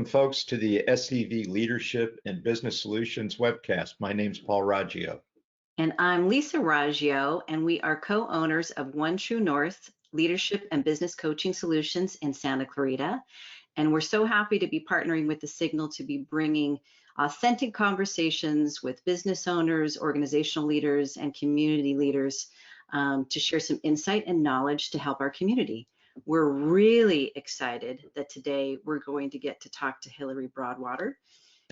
folks, to the SEV Leadership and Business Solutions webcast. My name's Paul Raggio. And I'm Lisa Raggio, and we are co-owners of One True North Leadership and Business Coaching Solutions in Santa Clarita. And we're so happy to be partnering with the Signal to be bringing authentic conversations with business owners, organizational leaders, and community leaders to share some insight and knowledge to help our community. We're really excited that today we're going to get to talk to Hillary Broadwater.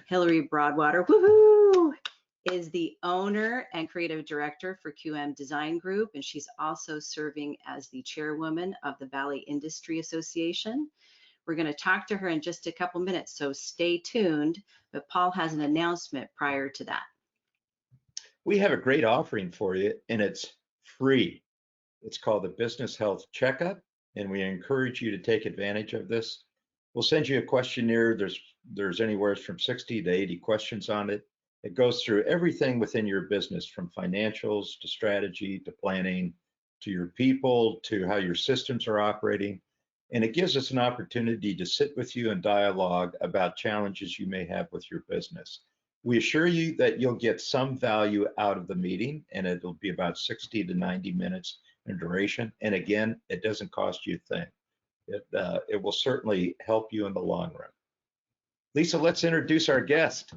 Hillary Broadwater, woohoo, is the owner and creative director for QM Design Group, and she's also serving as the chairwoman of the Valley Industry Association. We're going to talk to her in just a couple minutes, so stay tuned, but Paul has an announcement prior to that. We have a great offering for you, and it's free. It's called the Business Health Checkup, and we encourage you to take advantage of this. We'll send you a questionnaire. There's anywhere from 60 to 80 questions on it. It goes through everything within your business, from financials to strategy to planning to your people to how your systems are operating. And it gives us an opportunity to sit with you and dialogue about challenges you may have with your business. We assure you that you'll get some value out of the meeting, and it'll be about 60 to 90 minutes in duration. And again, it doesn't cost you a thing. It will certainly help you in the long run. Lisa, let's introduce our guest.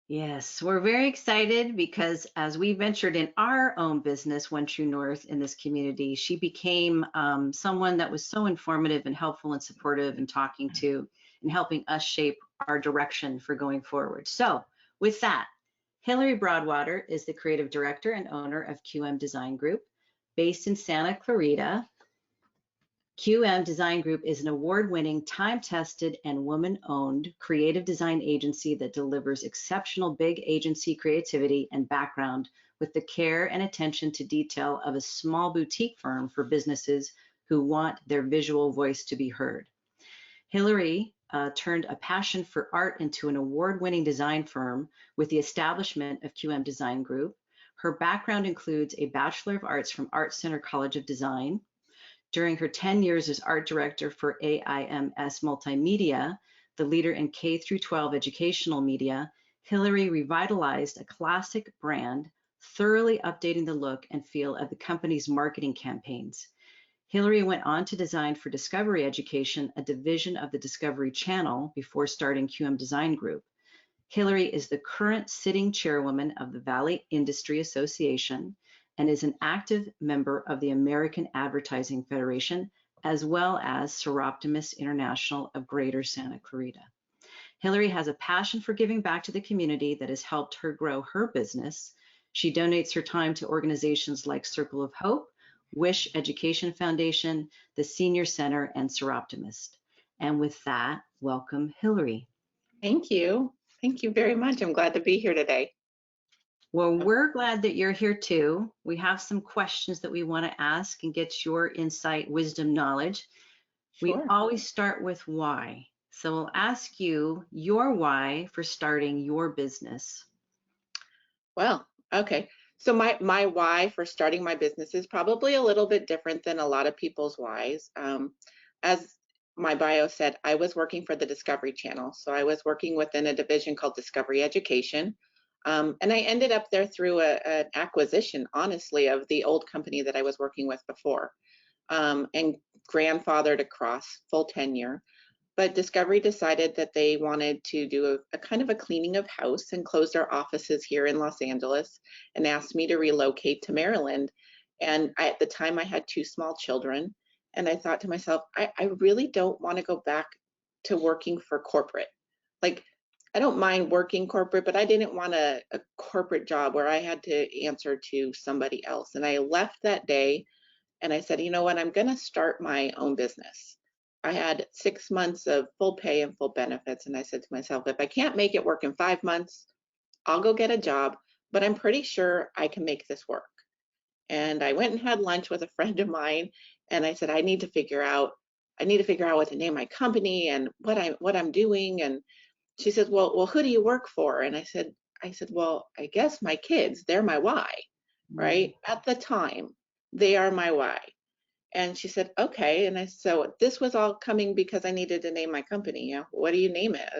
Yes, we're very excited because as we ventured in our own business, One True North, in this community, she became someone that was so informative and helpful and supportive and talking to and helping us shape our direction for going forward. So with that, Hillary Broadwater is the creative director and owner of QM Design Group, based in Santa Clarita. QM Design Group is an award-winning, time-tested, and woman-owned creative design agency that delivers exceptional big agency creativity and background with the care and attention to detail of a small boutique firm for businesses who want their visual voice to be heard. Hillary turned a passion for art into an award-winning design firm with the establishment of QM Design Group. Her background includes a Bachelor of Arts from Art Center College of Design. During her 10 years as art director for AIMS Multimedia, the leader in K-12 educational media, Hillary revitalized a classic brand, thoroughly updating the look and feel of the company's marketing campaigns. Hillary went on to design for Discovery Education, a division of the Discovery Channel, before starting QM Design Group. Hillary is the current sitting chairwoman of the Valley Industry Association and is an active member of the American Advertising Federation, as well as Seroptimus International of Greater Santa Clarita. Hillary has a passion for giving back to the community that has helped her grow her business. She donates her time to organizations like Circle of Hope, Wish Education Foundation, the Senior Center, and Seroptimus. And with that, welcome, Hillary. Thank you. Thank you very much. I'm glad to be here today. Well, we're glad that you're here too. We have some questions that we want to ask and get your insight, wisdom, knowledge. Sure. We always start with why. So we'll ask you your why for starting your business. Well, okay. So my why for starting my business is probably a little bit different than a lot of people's whys. As my bio said, I was working for the Discovery Channel. So I was working within a division called Discovery Education. And I ended up there through an acquisition, honestly, of the old company that I was working with before, and grandfathered across full tenure. But Discovery decided that they wanted to do a kind of a cleaning of house and close their offices here in Los Angeles and asked me to relocate to Maryland. And at the time I had 2 small children. And I thought to myself, I really don't want to go back to working for corporate. Like, I don't mind working corporate, but I didn't want a corporate job where I had to answer to somebody else. And I left that day and I said, you know what, I'm going to start my own business. I had 6 months of full pay and full benefits. And I said to myself, if I can't make it work in 5 months, I'll go get a job, but I'm pretty sure I can make this work. And I went and had lunch with a friend of mine. And I said, I need to figure out what to name my company and what I'm doing. And she said, well, who do you work for? And I said, well, I guess my kids, they're my why, right? At the time, they are my why. And she said, okay. And I said, so this was all coming because I needed to name my company. You know, what do you name it?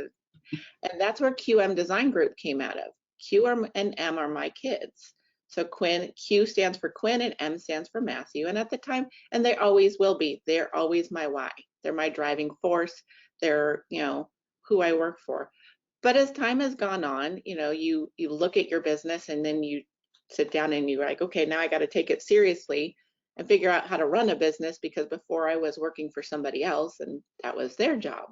And that's where QM Design Group came out of. Q and M are my kids. So Q stands for Quinn and M stands for Matthew. And at the time, and they always will be, they're always my why. They're my driving force. They're, you know, who I work for. But as time has gone on, you know, you look at your business and then you sit down and you're like, okay, now I got to take it seriously and figure out how to run a business, because before I was working for somebody else and that was their job.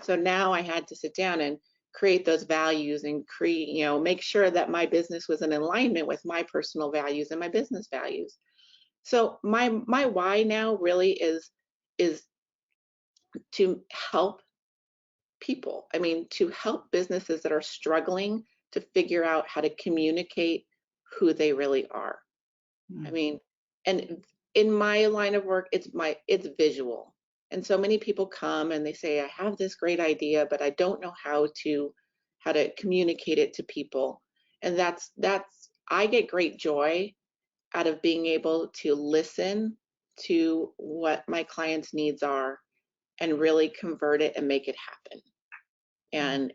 So now I had to sit down and create those values and create, you know, make sure that my business was in alignment with my personal values and my business values. So my why now really is to help people. I mean, to help businesses that are struggling to figure out how to communicate who they really are. I mean, and in my line of work, it's visual. And so many people come and they say, I have this great idea, but I don't know how to communicate it to people. And that's I get great joy out of being able to listen to what my clients' needs are and really convert it and make it happen.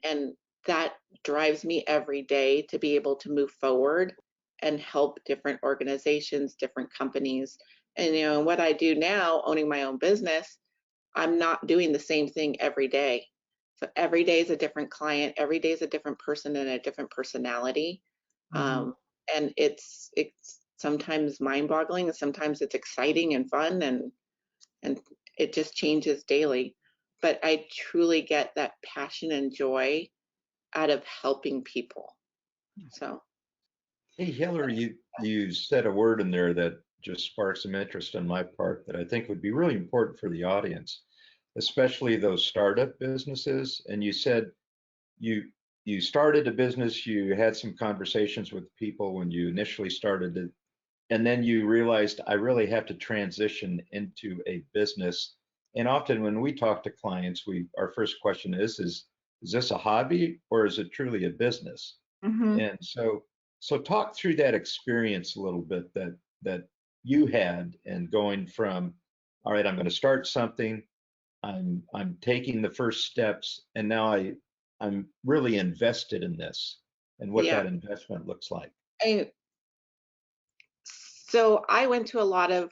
And that drives me every day to be able to move forward and help different organizations, different companies. And you know, what I do now, owning my own business, I'm not doing the same thing every day. So every day is a different client, every day is a different person and a different personality. And it's sometimes mind-boggling, and sometimes it's exciting and fun, and it just changes daily. But I truly get that passion and joy out of helping people. So, Hey, Hillary, you said a word in there that just sparked some interest on my part that I think would be really important for the audience, especially those startup businesses. And you said you you started a business, you had some conversations with people when you initially started it, and then you realized I really have to transition into a business. And often when we talk to clients, our first question is this a hobby or is it truly a business? And so talk through that experience a little bit that you had, and going from, all right, I'm going to start something, I'm taking the first steps, and now I'm really invested in this, and what yeah. that investment looks like. So I went to a lot of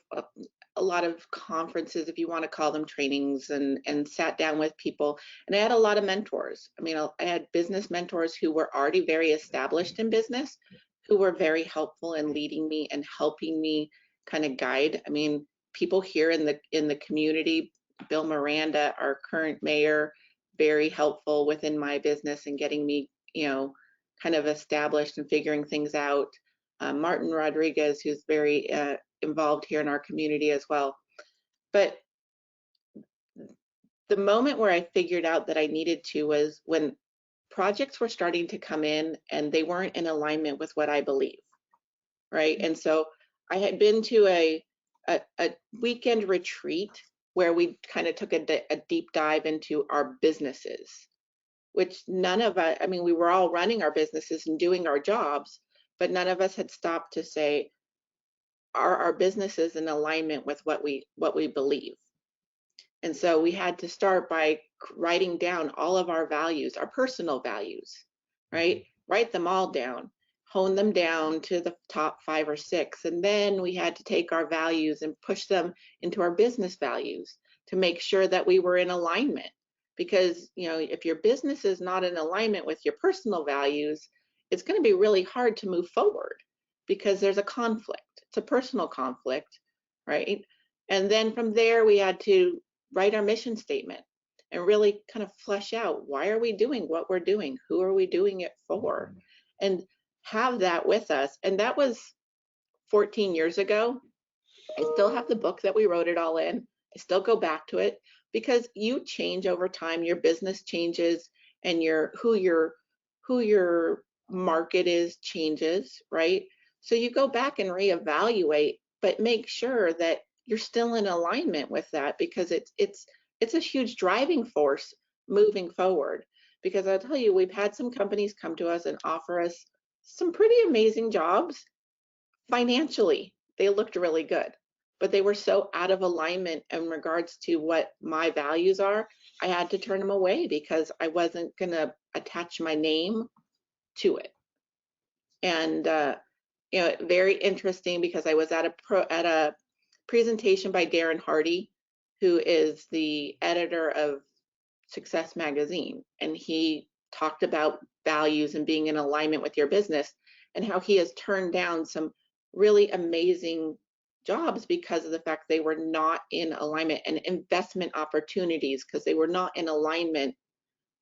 conferences, if you want to call them trainings, and sat down with people, and I had a lot of mentors. I mean, I had business mentors who were already very established in business, who were very helpful in leading me and helping me kind of guide. I mean, people here in the community, Bill Miranda, our current mayor, very helpful within my business and getting me, you know, kind of established and figuring things out. Martin Rodriguez, who's very involved here in our community as well. But the moment where I figured out that I needed to was when projects were starting to come in and they weren't in alignment with what I believe, right? And so I had been to a weekend retreat where we kind of took a deep dive into our businesses, which none of us, I mean, we were all running our businesses and doing our jobs, but none of us had stopped to say, are our businesses in alignment with what we believe? And so we had to start by writing down all of our values, our personal values, right? Write them all down, hone them down to the top 5 or 6. And then we had to take our values and push them into our business values to make sure that we were in alignment. Because, you know, if your business is not in alignment with your personal values, it's going to be really hard to move forward because there's a conflict. It's a personal conflict, right? And then from there, we had to write our mission statement and really kind of flesh out, why are we doing what we're doing? Who are we doing it for? And have that with us. And that was 14 years ago. I still have the book that we wrote it all in. I still go back to it because you change over time, your business changes, and who your market is changes, right? So you go back and reevaluate, but make sure that you're still in alignment with that, because it's a huge driving force moving forward. Because I'll tell you, we've had some companies come to us and offer us some pretty amazing jobs financially. They looked really good, but they were so out of alignment in regards to what my values are. I had to turn them away because I wasn't going to attach my name to it. And very interesting because I was at a presentation by Darren Hardy, who is the editor of Success Magazine, and he talked about values and being in alignment with your business and how he has turned down some really amazing jobs because of the fact they were not in alignment, and investment opportunities because they were not in alignment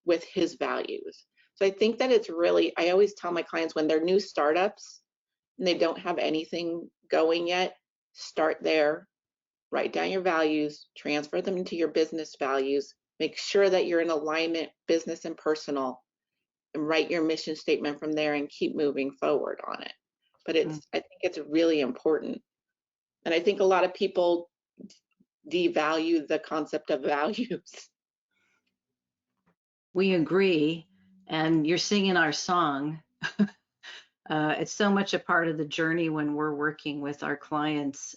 with his values. So I think that it's really, I always tell my clients when they're new startups and they don't have anything going yet, start there, write down your values, transfer them into your business values, make sure that you're in alignment, business and personal, and write your mission statement from there and keep moving forward on it. But I think it's really important. And I think a lot of people devalue the concept of values. We agree, and you're singing our song. It's so much a part of the journey when we're working with our clients.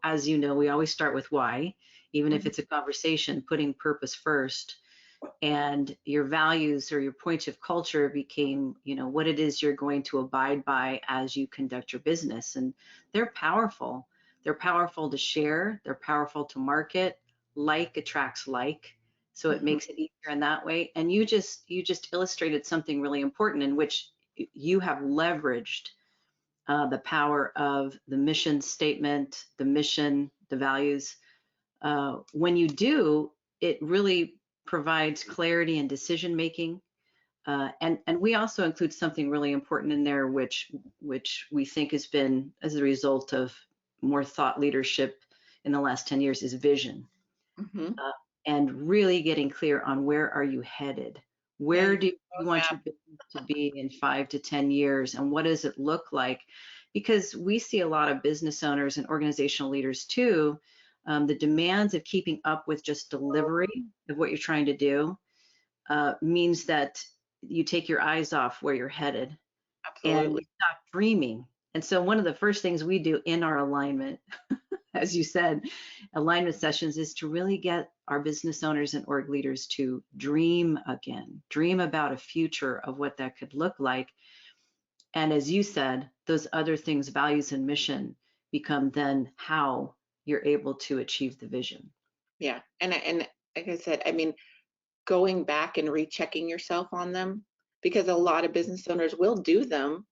As you know, we always start with why, even if it's a conversation, putting purpose first. And your values or your points of culture became, what it is you're going to abide by as you conduct your business. And they're powerful. They're powerful to share. They're powerful to market. Like attracts like. So it makes it easier in that way. And you just illustrated something really important in which you have leveraged the power of the mission statement, the mission, the values. When you do, it really provides clarity in decision making. And we also include something really important in there, which we think has been as a result of more thought leadership in the last 10 years is vision. And really getting clear on where are you headed? Where do you want your business to be in 5 to 10 years? And what does it look like? Because we see a lot of business owners and organizational leaders too, the demands of keeping up with just delivery of what you're trying to do means that you take your eyes off where you're headed. Absolutely. And you stop dreaming. And so one of the first things we do in our alignment, as you said, alignment sessions is to really get our business owners and org leaders to dream again, dream about a future of what that could look like. And as you said, those other things, values and mission, become then how you're able to achieve the vision. Yeah. And like I said, I mean, going back and rechecking yourself on them, because a lot of business owners will do them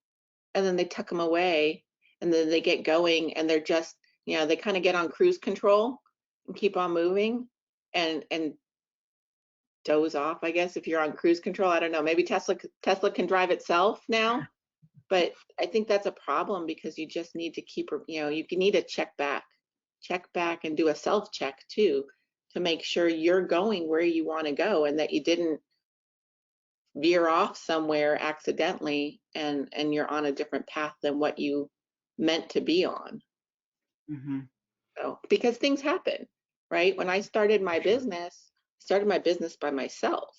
and then they tuck them away and then they get going and they're just, they kind of get on cruise control and keep on moving and doze off, I guess, if you're on cruise control. I don't know, maybe Tesla can drive itself now, but I think that's a problem because you just need to keep, you need to check back and do a self check too, to make sure you're going where you want to go and that you didn't veer off somewhere accidentally and you're on a different path than what you meant to be on. So, because things happen, right? When I started my business by myself,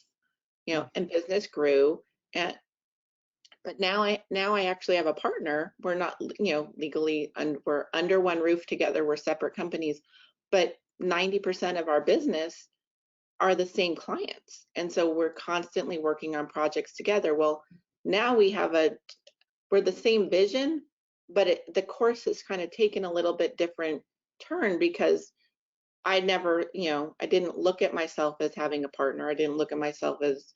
and business grew, but now I actually have a partner. We're not, legally, we're under one roof together. We're separate companies, but 90% of our business are the same clients. And so we're constantly working on projects together. Well, now we're the same vision, but the course has kind of taken a little bit different turn because I never, I didn't look at myself as having a partner. I didn't look at myself as,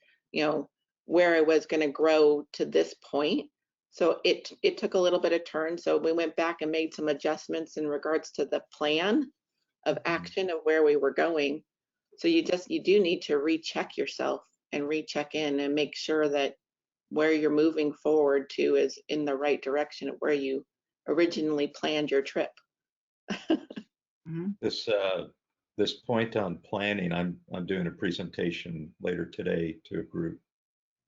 where I was going to grow to this point. So it took a little bit of turn. So we went back and made some adjustments in regards to the plan of action of where we were going. So you do need to recheck yourself and recheck in and make sure that where you're moving forward to is in the right direction of where you originally planned your trip. This point on planning, I'm doing a presentation later today to a group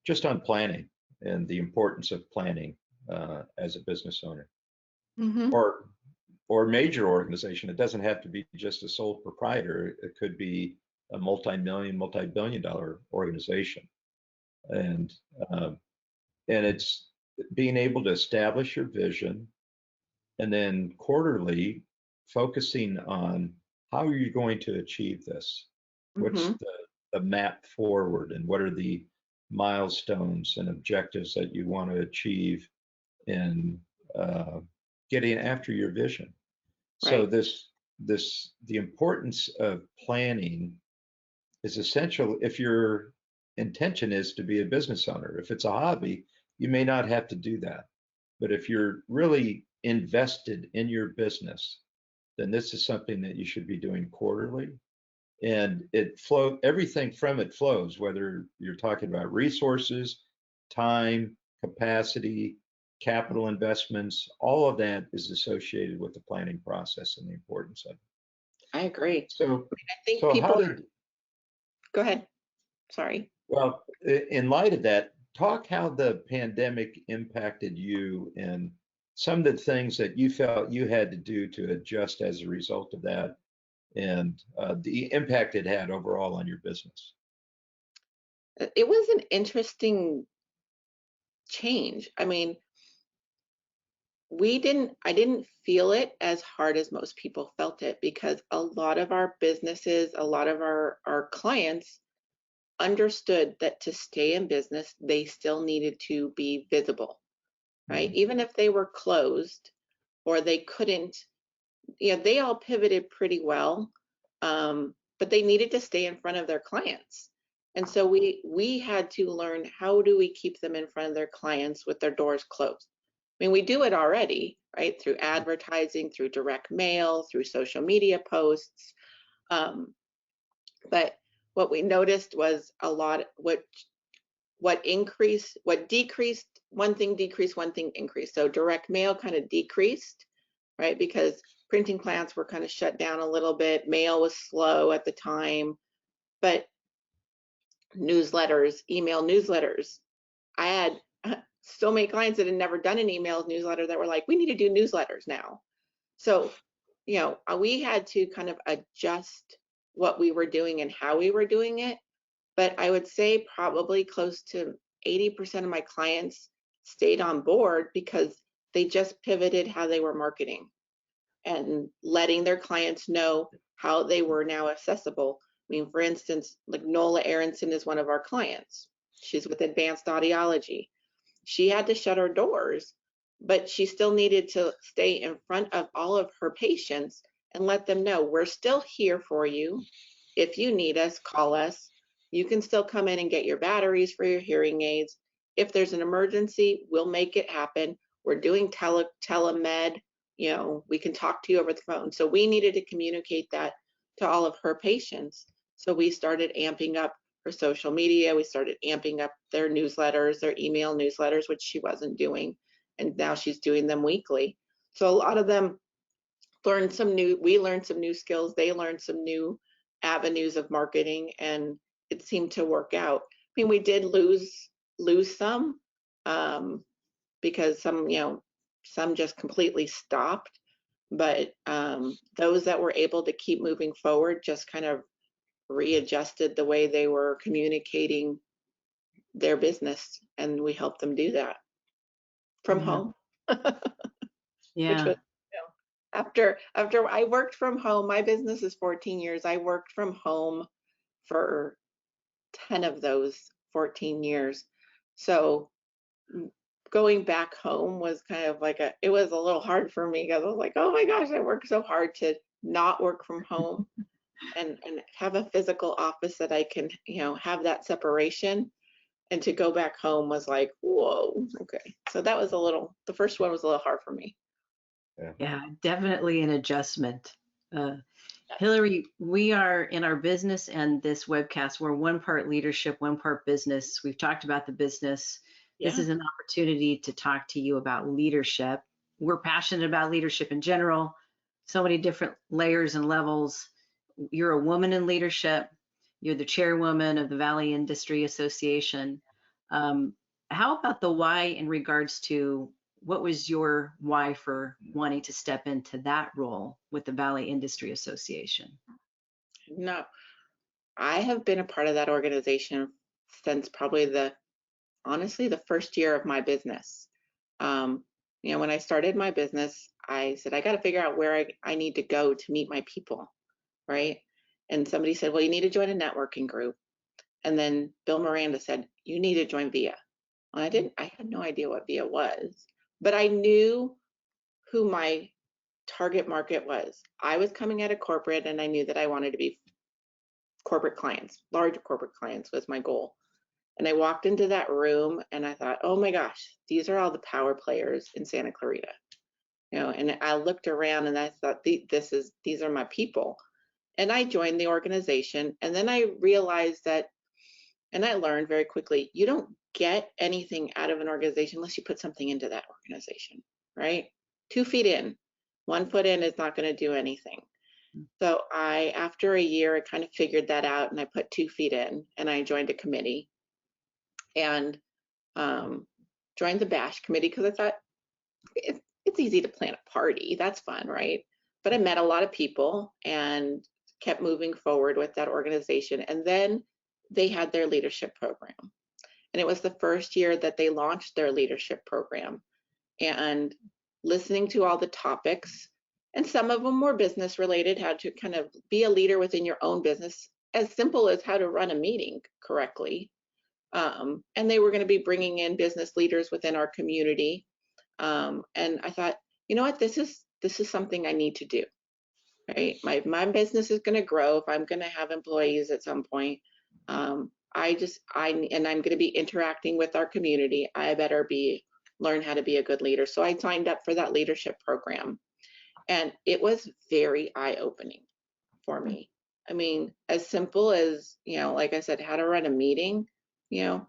just on planning and the importance of planning as a business owner or major organization. It doesn't have to be just a sole proprietor. It could be a multi-billion-dollar organization, and it's being able to establish your vision and then quarterly focusing on how are you going to achieve this? What's Mm-hmm. the map forward, and what are the milestones and objectives that you want to achieve in uh, getting after your vision? So Right. the importance of planning is essential if your intention is to be a business owner. If it's a hobby, you may not have to do that. But if you're really invested in your business, then this is something that you should be doing quarterly. And everything from it flows, whether you're talking about resources, time, capacity, capital investments, all of that is associated with the planning process and the importance of it. I agree. So, I think so how people, did, go ahead. Sorry. well, in light of that, talk how the pandemic impacted you and some of the things that you felt you had to do to adjust as a result of that, and the impact it had overall on your business. It was an interesting change. I mean, I didn't feel it as hard as most people felt it because a lot of our businesses, a lot of our clients understood that to stay in business, they still needed to be visible, right? Mhm. Even if they were closed or they couldn't, they all pivoted pretty well, but they needed to stay in front of their clients. And so we had to learn, how do we keep them in front of their clients with their doors closed? I mean, we do it already, right? Through advertising, through direct mail, through social media posts. Um, but what we noticed was a lot, what decreased, one thing decreased, one thing increased. So direct mail kind of decreased, right? Because printing plants were kind of shut down a little bit. Mail was slow at the time, but newsletters, email newsletters. I had so many clients that had never done an email newsletter that were like, we need to do newsletters now. So, we had to kind of adjust what we were doing and how we were doing it. But I would say probably close to 80% of my clients stayed on board because they just pivoted how they were marketing and letting their clients know how they were now accessible. I mean, for instance, like Nola Aronson is one of our clients. She's with Advanced Audiology. She had to shut her doors, but she still needed to stay in front of all of her patients and let them know, we're still here for you. If you need us, call us. You can still come in and get your batteries for your hearing aids. If there's an emergency, we'll make it happen. We're doing telemed, we can talk to you over the phone. So we needed to communicate that to all of her patients. So we started amping up her social media. We started amping up their newsletters, their email newsletters, which she wasn't doing. And now she's doing them weekly. So a lot of them we learned some new skills. They learned some new avenues of marketing, and it seemed to work out. I mean, we did lose some, because some just completely stopped, but those that were able to keep moving forward just kind of readjusted the way they were communicating their business, and we helped them do that from Yeah. home. Which Yeah. was, after I worked from home. My business is 14 years. I worked from home for 10 of those 14 years. So going back home was kind of like it was a little hard for me because I was like, oh my gosh, I worked so hard to not work from home and have a physical office that I can, have that separation. And to go back home was like, whoa, okay. So that was the first one was a little hard for me. Yeah. Yeah, definitely an adjustment. Uh, Yes. Hillary, we are in our business and this webcast, we're one part leadership, one part business. We've talked about the business. This Yeah. is an opportunity to talk to you about leadership. We're passionate about leadership in general, so many different layers and levels. You're a woman in leadership. You're the chairwoman of the Valley Industry Association. Um, how about the why in regards to what was your why for wanting to step into that role with the Valley Industry Association? No, I have been a part of that organization since probably honestly, the first year of my business. You know, when I started my business, I said, I got to figure out where I need to go to meet my people, right? And somebody said, well, you need to join a networking group. And then Bill Miranda said, you need to join VIA. Well, I had no idea what VIA was, but I knew who my target market was. I was coming out of corporate and I knew that I wanted to be corporate clients, large corporate clients was my goal. And I walked into that room and I thought, oh my gosh, these are all the power players in Santa Clarita. You know, and I looked around and I thought, these are my people. And I joined the organization. And then I realized that, and I learned very quickly, you don't get anything out of an organization unless you put something into that organization, right? 2 feet in, 1 foot in is not going to do anything. So after a year, I kind of figured that out and I put 2 feet in and I joined a committee and joined the BASH committee because I thought it's easy to plan a party. That's fun, right? But I met a lot of people and kept moving forward with that organization. And then they had their leadership program. And it was the first year that they launched their leadership program. And listening to all the topics, and some of them were business related, how to kind of be a leader within your own business, as simple as how to run a meeting correctly. And they were going to be bringing in business leaders within our community. And I thought, you know what, this is something I need to do, right? My business is going to grow if I'm going to have employees at some point. And I'm going to be interacting with our community. I better learn how to be a good leader. So I signed up for that leadership program, and it was very eye-opening for me. I mean, as simple as, you know, like I said, how to run a meeting. You know,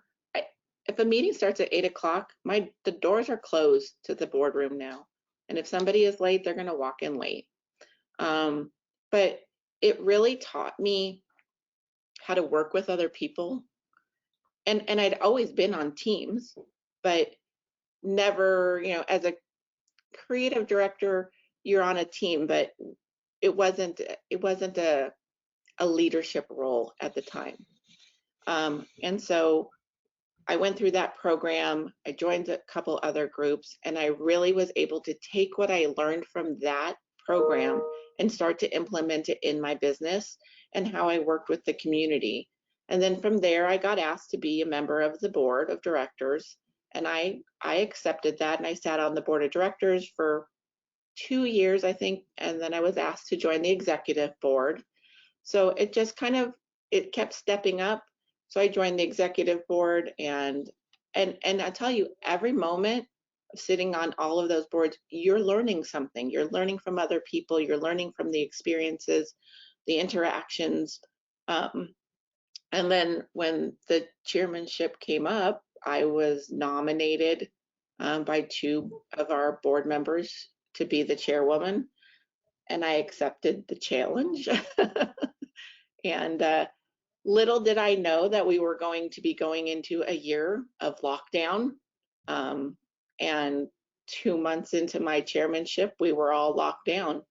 if a meeting starts at 8 o'clock, the doors are closed to the boardroom now. And if somebody is late, they're going to walk in late. But it really taught me how to work with other people. And I'd always been on teams, but never, you know, as a creative director, you're on a team, but it wasn't a leadership role at the time. And so I went through that program. I joined a couple other groups, and I really was able to take what I learned from that program and start to implement it in my business and how I worked with the community. And then from there, I got asked to be a member of the board of directors, and I accepted that, and I sat on the board of directors for 2 years, I think, and then I was asked to join the executive board. So it just kind of, it kept stepping up. So I joined the executive board, and I tell you, every moment of sitting on all of those boards, you're learning something. You're learning from other people. You're learning from the experiences, the interactions. And then when the chairmanship came up, I was nominated by 2 of our board members to be the chairwoman, and I accepted the challenge. And little did I know that we were going to be going into a year of lockdown. And 2 months into my chairmanship, we were all locked down.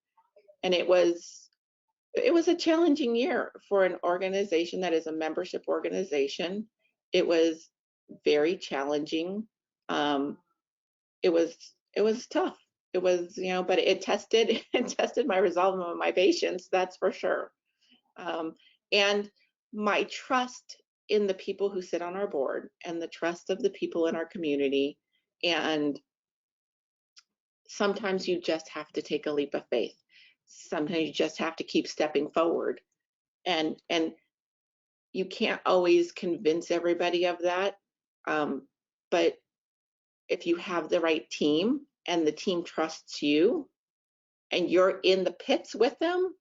And it was a challenging year for an organization that is a membership organization. It was very challenging. It was tough. It was, you know, but it tested my resolve and my patience, that's for sure. And my trust in the people who sit on our board, and the trust of the people in our community. And sometimes you just have to take a leap of faith. Sometimes you just have to keep stepping forward. And you can't always convince everybody of that. But if you have the right team and the team trusts you and you're in the pits with them,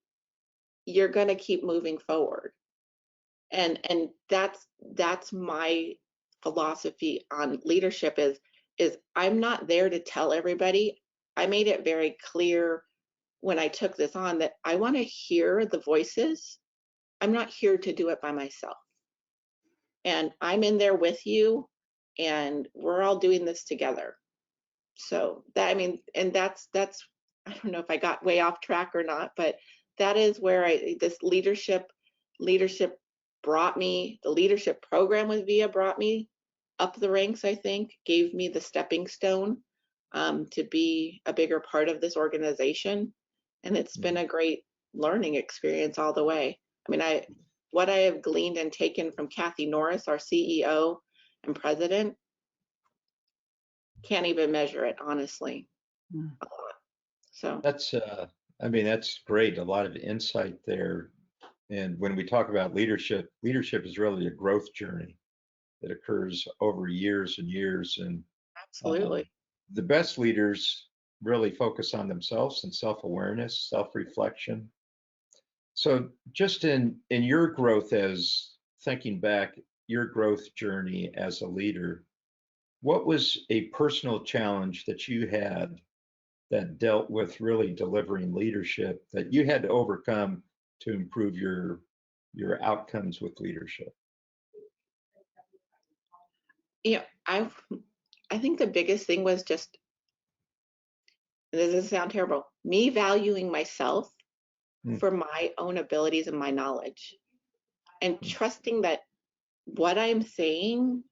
you're going to keep moving forward. And that's my philosophy on leadership is I'm not there to tell everybody. I made it very clear when I took this on that I want to hear the voices. I'm not here to do it by myself. And I'm in there with you, and we're all doing this together. So that, I mean, and that's I don't know if I got way off track or not, but that is where this leadership brought me, the leadership program with VIA brought me up the ranks, I think, gave me the stepping stone to be a bigger part of this organization. And it's been a great learning experience all the way. I mean, what I have gleaned and taken from Kathy Norris, our CEO and president, can't even measure it, honestly. Mm. A lot. So That's, I mean, that's great. A lot of insight there. And when we talk about leadership, leadership is really a growth journey that occurs over years and years. And absolutely. the best leaders really focus on themselves and self-awareness, self-reflection. So just in your growth, as thinking back, your growth journey as a leader, what was a personal challenge that you had that dealt with really delivering leadership that you had to overcome to improve your outcomes with leadership? Yeah, I think the biggest thing was just, and this doesn't sound terrible, me valuing myself Mm, for my own abilities and my knowledge, and mm, trusting that what I'm saying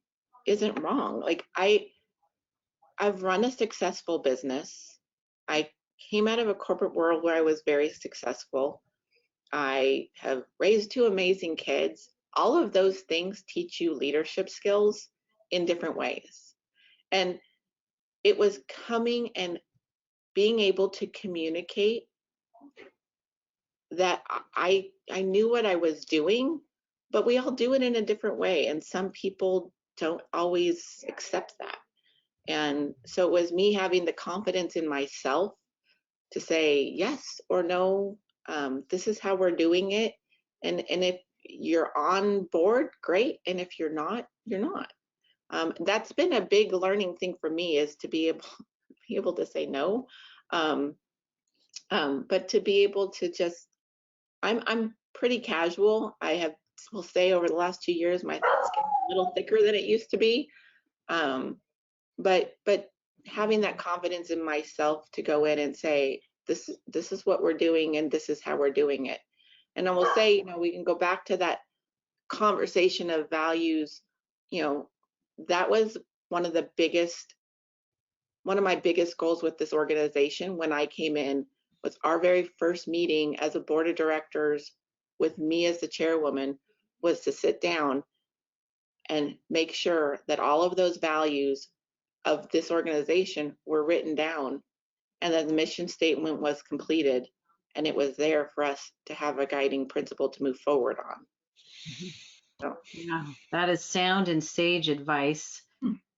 isn't wrong. Like I've run a successful business. I came out of a corporate world where I was very successful. I have raised two amazing kids. All of those things teach you leadership skills in different ways. And it was coming and being able to communicate that I knew what I was doing, but we all do it in a different way, and some people don't always accept that. And so it was me having the confidence in myself to say yes or no. This is how we're doing it, and if you're on board, great, and if you're not, you're not. That's been a big learning thing for me, is to be able to say no, um, but to be able to just, I'm pretty casual. Will say over the last 2 years, my skin's a little thicker than it used to be. Um, but having that confidence in myself to go in and say, this is what we're doing and this is how we're doing it. And I will say, we can go back to that conversation of values. You know, that was one of my biggest goals with this organization when I came in, was our very first meeting as a board of directors with me as the chairwoman, was to sit down and make sure that all of those values of this organization were written down, and that the mission statement was completed, and it was there for us to have a guiding principle to move forward on. So, Yeah, that is sound and sage advice.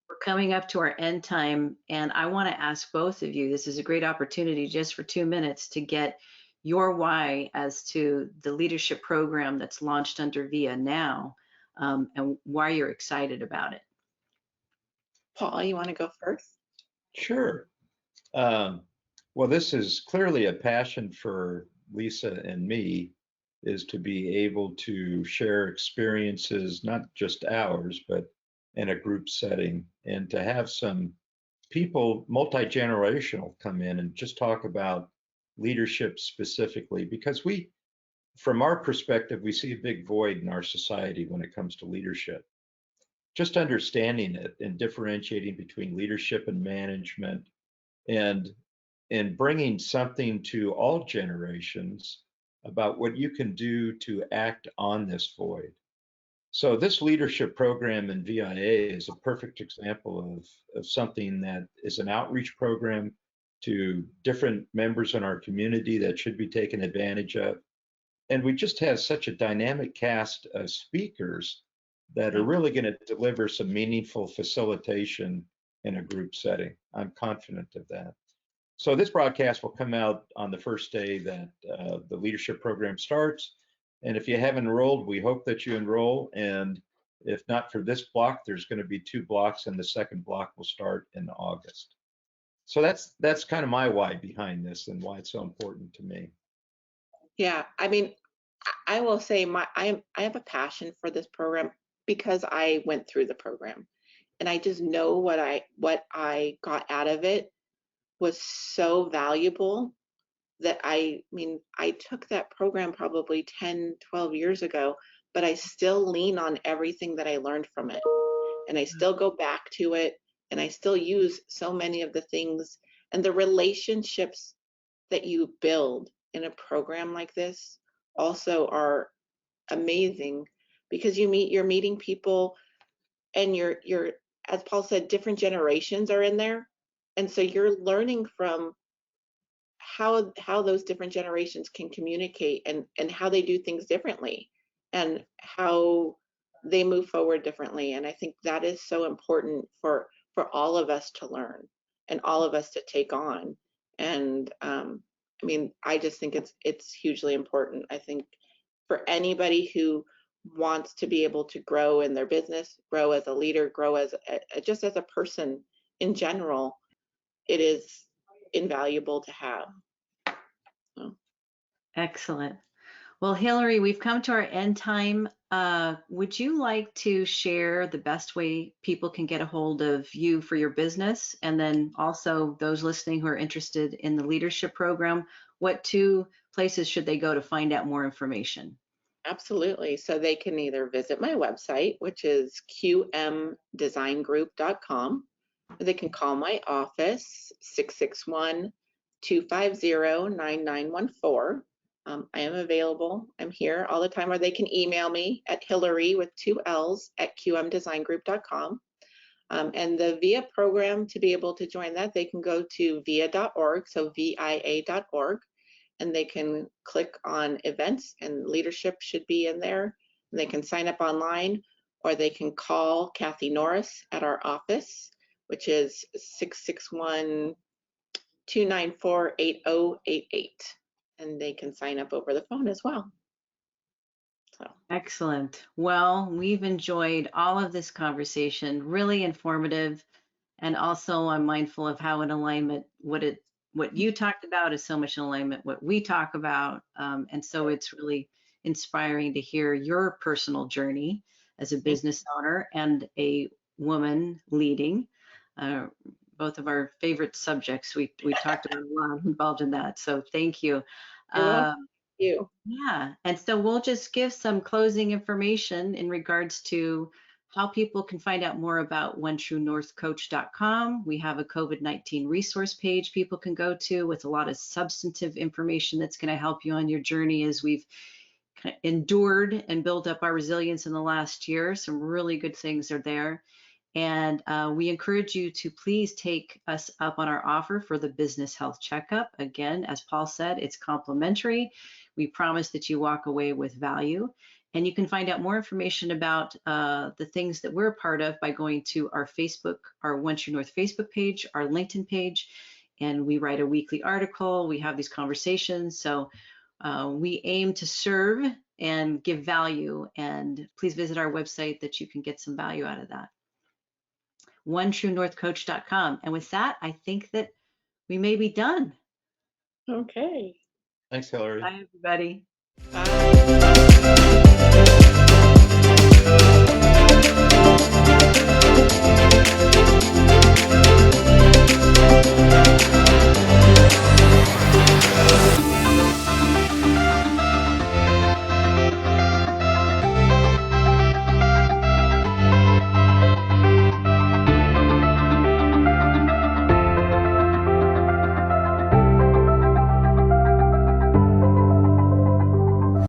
We're coming up to our end time, and I want to ask both of you, this is a great opportunity just for 2 minutes to get your why as to the leadership program that's launched under VIA now, and why you're excited about it. Paul, you want to go first? sure. Um, well, this is clearly a passion for Lisa and me, is to be able to share experiences, not just ours, but in a group setting, and to have some people, multi-generational, come in and just talk about leadership specifically, because from our perspective, we see a big void in our society when it comes to leadership. Just understanding it and differentiating between leadership and management, and bringing something to all generations about what you can do to act on this void. So this leadership program in VIA is a perfect example of something that is an outreach program to different members in our community that should be taken advantage of. And we just have such a dynamic cast of speakers that are really going to deliver some meaningful facilitation in a group setting. I'm confident of that. So this broadcast will come out on the first day that the leadership program starts. And if you have enrolled, we hope that you enroll. And if not for this block, there's going to be 2 blocks, and the second block will start in August. So that's kind of my why behind this and why it's so important to me. Yeah, I mean, I will say I have a passion for this program because I went through the program, and I just know what I got out of it was so valuable, that I mean, I took that program probably 10, 12 years ago, but I still lean on everything that I learned from it. And I still go back to it. and I still use so many of the things, and the relationships that you build in a program like this also are amazing, because you're meeting people, and you're, as Paul said, different generations are in there, and so you're learning from how those different generations can communicate, and how they do things differently, and how they move forward differently. And I think that is so important for all of us to learn, and all of us to take on. And I mean, I just think it's hugely important. I think for anybody who wants to be able to grow in their business, grow as a leader, grow as just as a person in general, it is invaluable to have. So. Excellent. Well, Hillary, we've come to our end time. Would you like to share the best way people can get a hold of you for your business? And then also those listening who are interested in the leadership program, what 2 places should they go to find out more information? Absolutely. So they can either visit my website, which is qmdesigngroup.com, or they can call my office, 661-250-9914. I am available. I'm here all the time. Or they can email me at Hillary with 2 L's at qmdesigngroup.com. And the VIA program, to be able to join that, they can go to via.org, so VIA.org, and they can click on events, and leadership should be in there. And they can sign up online, or they can call Kathy Norris at our office, which is 661-294-8088. And they can sign up over the phone as well. So. Excellent. Well, we've enjoyed all of this conversation, really informative. And also I'm mindful of how in alignment, what you talked about is so much in alignment what we talk about. And so it's really inspiring to hear your personal journey as a business owner and a woman leading. Both of our favorite subjects. We talked about a lot involved in that. So thank you. Thank you. Yeah, and so we'll just give some closing information in regards to how people can find out more about OneTrueNorthCoach.com. We have a COVID-19 resource page people can go to with a lot of substantive information that's going to help you on your journey as we've endured and built up our resilience in the last year. Some really good things are there. And we encourage you to please take us up on our offer for the business health checkup. Again, as Paul said, it's complimentary. We promise that you walk away with value. And you can find out more information about the things that we're a part of by going to our Facebook, our One True North Facebook page, our LinkedIn page, and we write a weekly article. We have these conversations. So we aim to serve and give value. And please visit our website that you can get some value out of that. OneTrueNorthCoach.com. And with that, I think that we may be done. Okay. Thanks, Hillary. Bye, everybody. Bye.